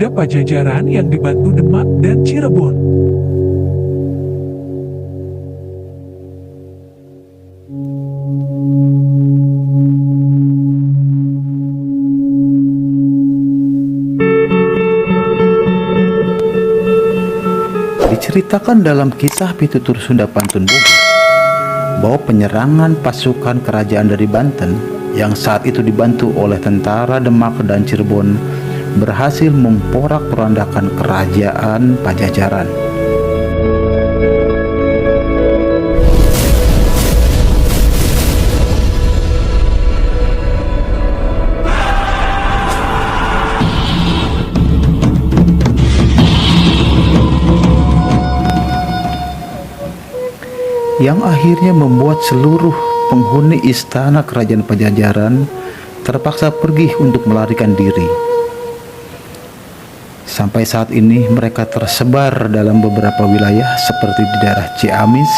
pemuda Pajajaran yang dibantu Demak dan Cirebon. Diceritakan dalam kisah Pitutur Sunda Pantun Bogor bahwa penyerangan pasukan kerajaan dari Banten yang saat itu dibantu oleh tentara Demak dan Cirebon berhasil memporak-porandakan kerajaan Pajajaran. Yang akhirnya membuat seluruh penghuni istana kerajaan Pajajaran terpaksa pergi untuk melarikan diri. Sampai saat ini mereka tersebar dalam beberapa wilayah seperti di daerah Ciamis,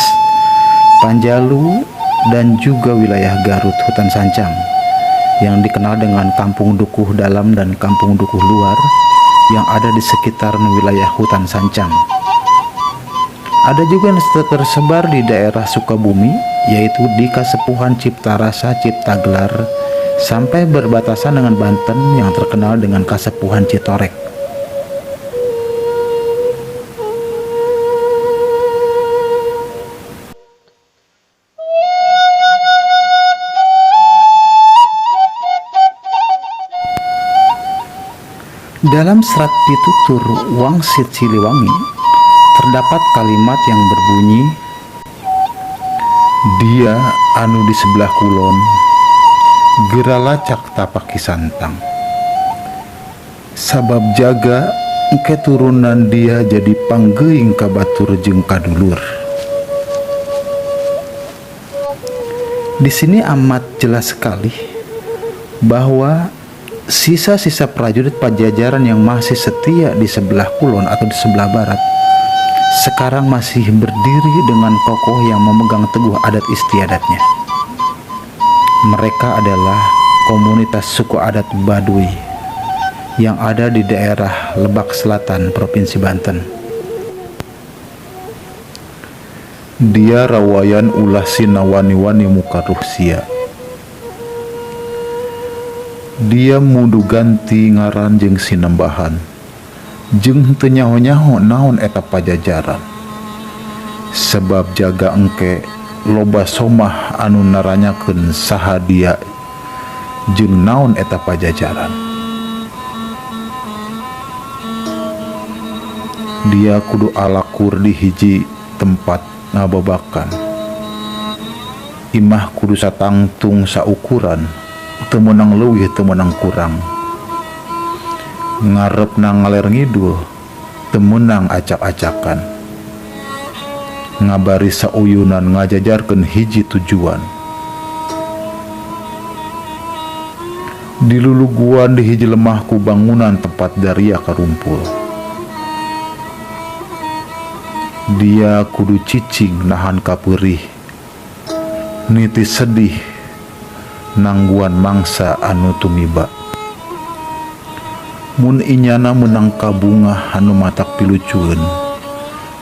Panjalu, dan juga wilayah Garut Hutan Sancang yang dikenal dengan Kampung Dukuh Dalam dan Kampung Dukuh Luar yang ada di sekitar wilayah Hutan Sancang. Ada juga yang tersebar di daerah Sukabumi, yaitu di Kasepuhan Cipta Rasa Cipta Gelar, sampai berbatasan dengan Banten yang terkenal dengan Kasepuhan Citorek. Dalam serat Pitutur Wangsit Siliwangi terdapat kalimat yang berbunyi, "Dia anu di sebelah kulon, geralacak tapaki santang. Sabab jaga engke turunan dia jadi panggeuing ka batur jeung kadulur." Di sini amat jelas sekali bahwa sisa-sisa prajurit Pajajaran yang masih setia di sebelah kulon atau di sebelah barat sekarang masih berdiri dengan kokoh yang memegang teguh adat istiadatnya. Mereka adalah komunitas suku adat Baduy yang ada di daerah Lebak Selatan, Provinsi Banten. Dia rawayan ulah sinawani-wani muka ruhsia. Dia mudu ganti ngaran jeung sinembahan, jeung teu nyaho-nyaho naon eta Pajajaran. Sebab jaga engke loba somah anu naranyakeun saha dia jeung naon eta Pajajaran. Dia kudu alakur di hiji tempat ngababakan. Imah kudu satangtung saukuran, teu meunang leuwih teu meunang kurang. Ngarepna ngaler ngidul, teu meunang acak-acakan. Ngabari sauyunan ngajajarkeun hiji tujuan. Diluluguan di hiji lemahku bangunan tempat daria karumpul. Dia kudu cicing nahan kapeurih, niti sedih nangguan mangsa anu tumiba. Mun inyana menang kabunga anu matak pilucueun,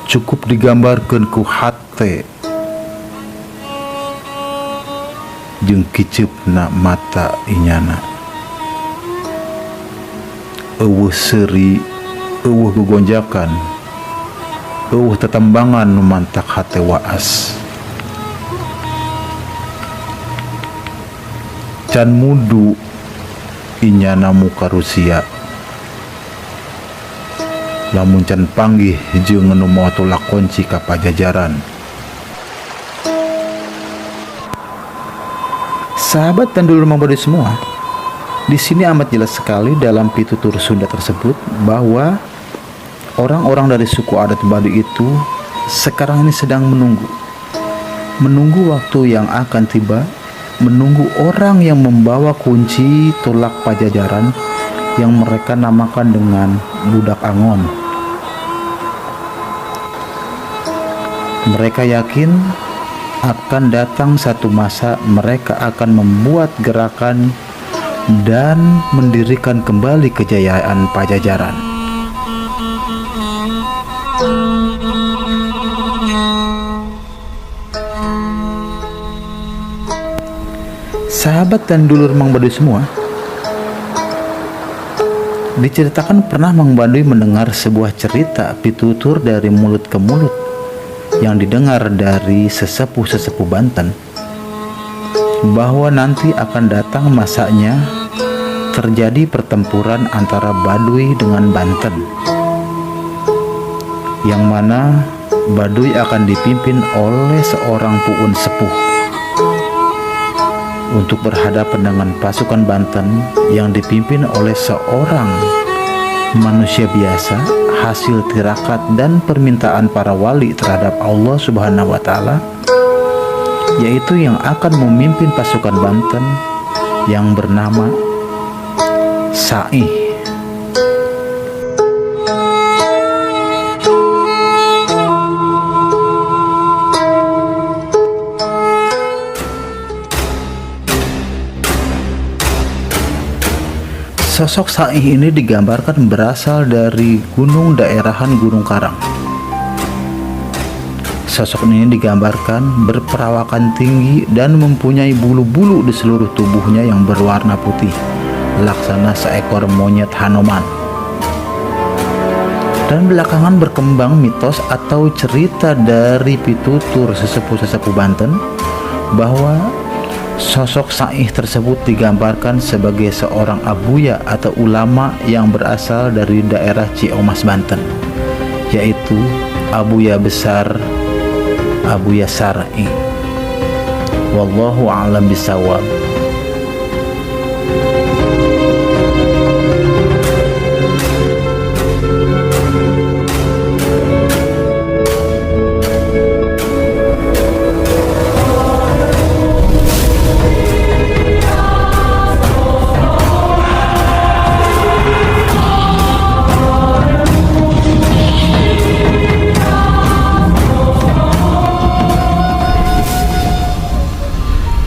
cukup digambarkeun ku hate jeung kiceupna mata inyana. Eueuh seuri, eueuh gegonjakan, eueuh tetembangan nu mantak hate waas. Can mudu inyana muka rusia, lamun can panggih jeung nu moal tulak kunci ka Pajajaran. Sahabat dan dulur Mang Badu semua, di sini amat jelas sekali dalam Pitutur Sunda tersebut bahwa orang-orang dari suku adat Baduy itu sekarang ini sedang menunggu waktu yang akan tiba, menunggu orang yang membawa kunci tulak Pajajaran yang mereka namakan dengan Budak Angon. Mereka yakin akan datang satu masa mereka akan membuat gerakan dan mendirikan kembali kejayaan Pajajaran. Sahabat dan dulur Mang Baduy semua, diceritakan pernah Mang Baduy mendengar sebuah cerita pitutur dari mulut ke mulut yang didengar dari sesepuh-sesepuh Banten, bahwa nanti akan datang masanya terjadi pertempuran antara Baduy dengan Banten, yang mana Baduy akan dipimpin oleh seorang puun sepuh untuk berhadapan dengan pasukan Banten yang dipimpin oleh seorang manusia biasa, hasil tirakat dan permintaan para wali terhadap Allah Subhanahu wa Ta'ala, yaitu yang akan memimpin pasukan Banten yang bernama Sa'ih. Sosok Sa'ih ini digambarkan berasal dari gunung daerahan Gunung Karang. Sosok ini digambarkan berperawakan tinggi dan mempunyai bulu-bulu di seluruh tubuhnya yang berwarna putih, laksana seekor monyet Hanuman. Dan belakangan berkembang mitos atau cerita dari pitutur sesepuh-sesepuh Banten bahwa sosok Sa'ih tersebut digambarkan sebagai seorang abuya atau ulama yang berasal dari daerah Ciomas, Banten, yaitu Abuya Besar Abuya Sar'i. Wallahu a'lam bishawab.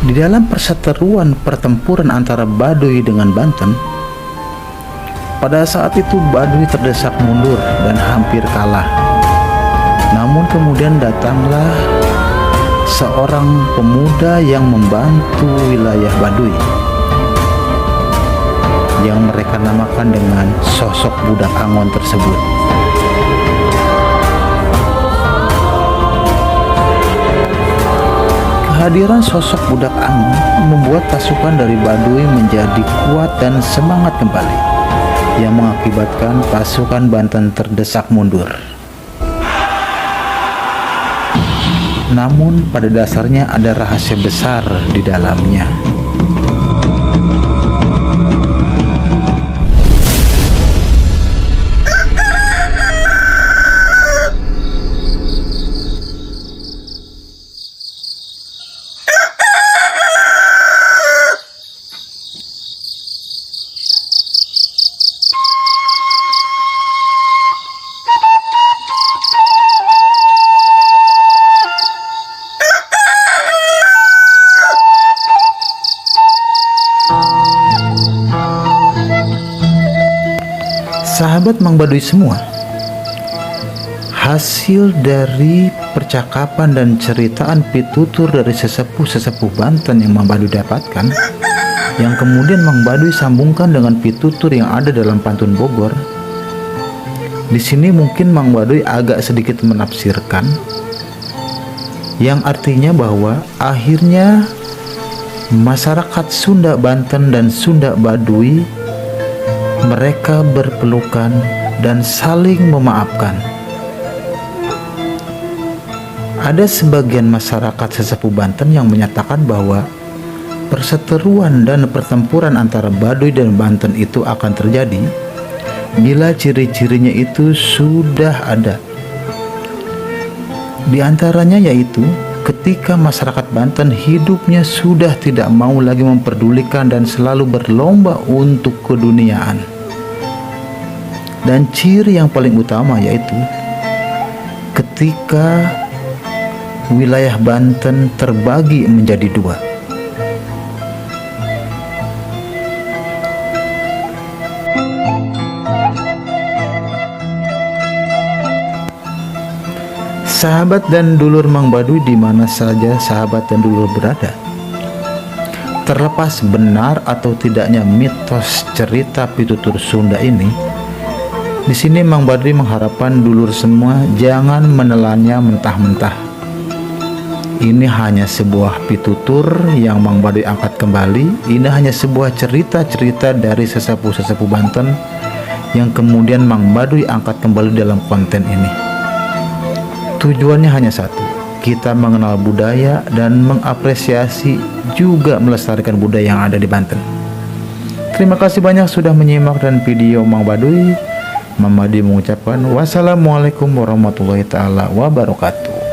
Di dalam perseteruan pertempuran antara Baduy dengan Banten, pada saat itu Baduy terdesak mundur dan hampir kalah. Namun kemudian datanglah seorang pemuda yang membantu wilayah Baduy, yang mereka namakan dengan sosok budak Angon tersebut. Kehadiran sosok budak Angon membuat pasukan dari Baduy menjadi kuat dan semangat kembali, yang mengakibatkan pasukan Banten terdesak mundur. Namun pada dasarnya ada rahasia besar di dalamnya. Sahabat Mang Baduy semua, hasil dari percakapan dan ceritaan pitutur dari sesepuh-sesepuh Banten yang Mang Baduy dapatkan, yang kemudian Mang Baduy sambungkan dengan pitutur yang ada dalam pantun Bogor. Di sini mungkin Mang Baduy agak sedikit menafsirkan, yang artinya bahwa akhirnya masyarakat Sunda Banten dan Sunda Baduy mereka berpelukan dan saling memaafkan. Ada sebagian masyarakat sesepuh Banten yang menyatakan bahwa perseteruan dan pertempuran antara Baduy dan Banten itu akan terjadi bila ciri-cirinya itu sudah ada. Di antaranya yaitu ketika masyarakat Banten hidupnya sudah tidak mau lagi memperdulikan dan selalu berlomba untuk keduniaan. Dan ciri yang paling utama yaitu ketika wilayah Banten terbagi menjadi dua. Sahabat dan dulur Mang Baduy di mana saja sahabat dan dulur berada, terlepas benar atau tidaknya mitos cerita pitutur Sunda ini, di sini Mang Baduy mengharapkan dulur semua jangan menelannya mentah-mentah. Ini hanya sebuah pitutur yang Mang Baduy angkat kembali. Ini hanya sebuah cerita-cerita dari sesepuh-sesepuh Banten yang kemudian Mang Baduy angkat kembali dalam konten ini. Tujuannya hanya satu, kita mengenal budaya dan mengapresiasi juga melestarikan budaya yang ada di Banten. Terima kasih banyak sudah menyimak dan video Mang Baduy. Mang Baduy mengucapkan wassalamualaikum warahmatullahi taala wabarakatuh.